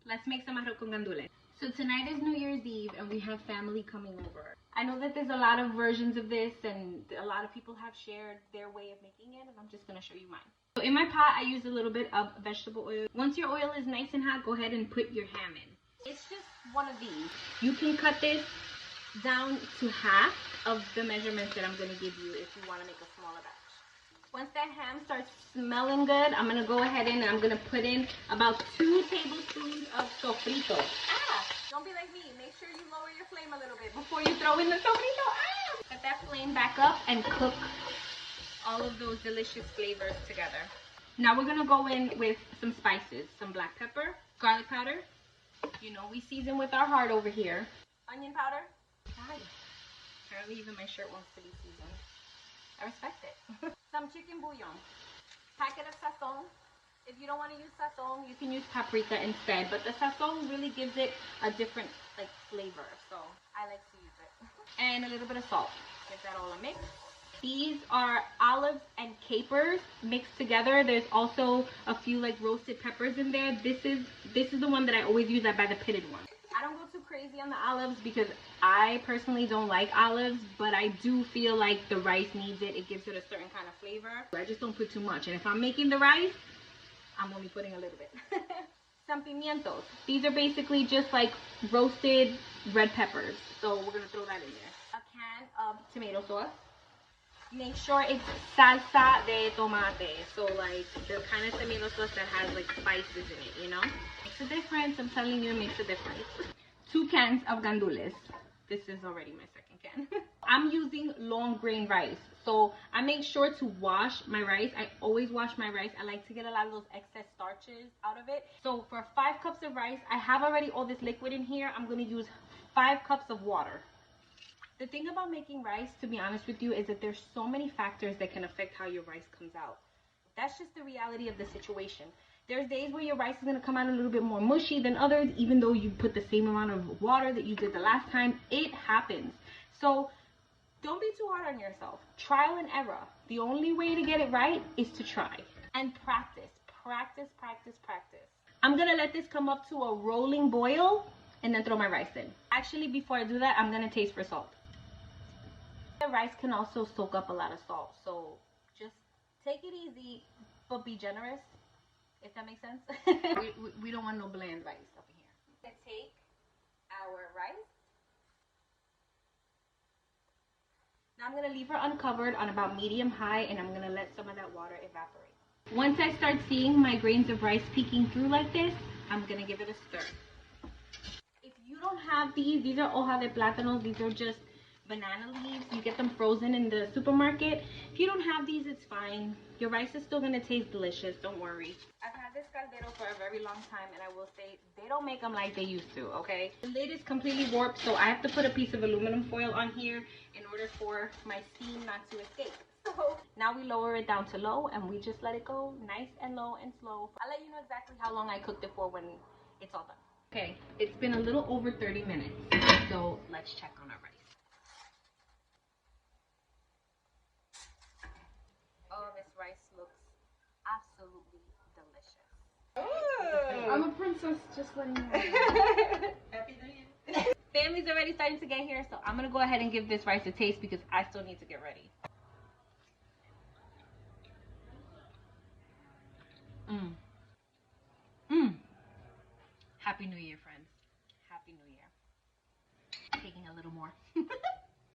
Let's make some arroz con gandules. So tonight is New Year's Eve and we have family coming over. I know that there's a lot of versions of this and a lot of people have shared their way of making it, and I'm just going to show you mine. So in my pot, I use a little bit of vegetable oil. Once your oil is nice and hot, go ahead and put your ham in. It's just one of these. You can cut this down to half of the measurements that I'm going to give you if you want to make a smaller batch. Once that ham starts smelling good, I'm going to go ahead and I'm going to put in about 2 tablespoons of sofrito. Don't be like me. Make sure you lower your flame a little bit before you throw in the sofrito. Let that flame back up and cook all of those delicious flavors together. Now we're going to go in with some spices. Some black pepper, garlic powder. You know we season with our heart over here. Onion powder. God, apparently even my shirt wants to be seasoned. I respect it. Some chicken bouillon. Packet of sazon. If you don't want to use sazon, you can use paprika instead. But the sazon really gives it a different flavor. So I like to use it. And a little bit of salt. Give that all a mix. These are olives and capers mixed together. There's also a few roasted peppers in there. This is the one that I always use. I buy the pitted one. I don't go too crazy on the olives because I personally don't like olives, but I do feel like the rice needs it. It gives it a certain kind of flavor. I just don't put too much. And if I'm making the rice, I'm only putting a little bit. Some pimientos. These are basically just roasted red peppers. So we're going to throw that in there. A can of tomato sauce. Make sure it's salsa de tomate. So the kind of tomato sauce that has spices in it, you know? Makes a difference. I'm telling you, it makes a difference. 2 cans of gandules. This is already my second can. I'm using long grain rice. So I make sure to wash my rice. I always wash my rice. I like to get a lot of those excess starches out of it. So for 5 cups of rice, I have already all this liquid in here. I'm going to use 5 cups of water. The thing about making rice, to be honest with you, is that there's so many factors that can affect how your rice comes out. That's just the reality of the situation. There's days where your rice is going to come out a little bit more mushy than others, even though you put the same amount of water that you did the last time. It happens. So don't be too hard on yourself. Trial and error. The only way to get it right is to try. And practice. Practice, practice, practice. I'm going to let this come up to a rolling boil and then throw my rice in. Actually, before I do that, I'm going to taste for salt. The rice can also soak up a lot of salt, so just take it easy, but be generous, if that makes sense. we don't want no bland rice up in here. Let's take our rice. Now I'm going to leave her uncovered on about medium-high, and I'm going to let some of that water evaporate. Once I start seeing my grains of rice peeking through like this, I'm going to give it a stir. If you don't have these are hoja de plátano. These are just banana leaves. You get them frozen in the supermarket. If you don't have these, it's fine. Your rice is still going to taste delicious. Don't worry. I've had this caldero for a very long time, and I will say they don't make them like they used to, okay? The lid is completely warped, so I have to put a piece of aluminum foil on here in order for my steam not to escape. So now we lower it down to low, and we just let it go nice and low and slow. I'll let you know exactly how long I cooked it for when it's all done. Okay, it's been a little over 30 minutes, so let's check on our rice. Oh, this rice looks absolutely delicious. Ooh. I'm a princess, just letting you know. Happy New Year. Family's already starting to get here, so I'm going to go ahead and give this rice a taste because I still need to get ready. Happy New Year, friends. Happy New Year. Taking a little more.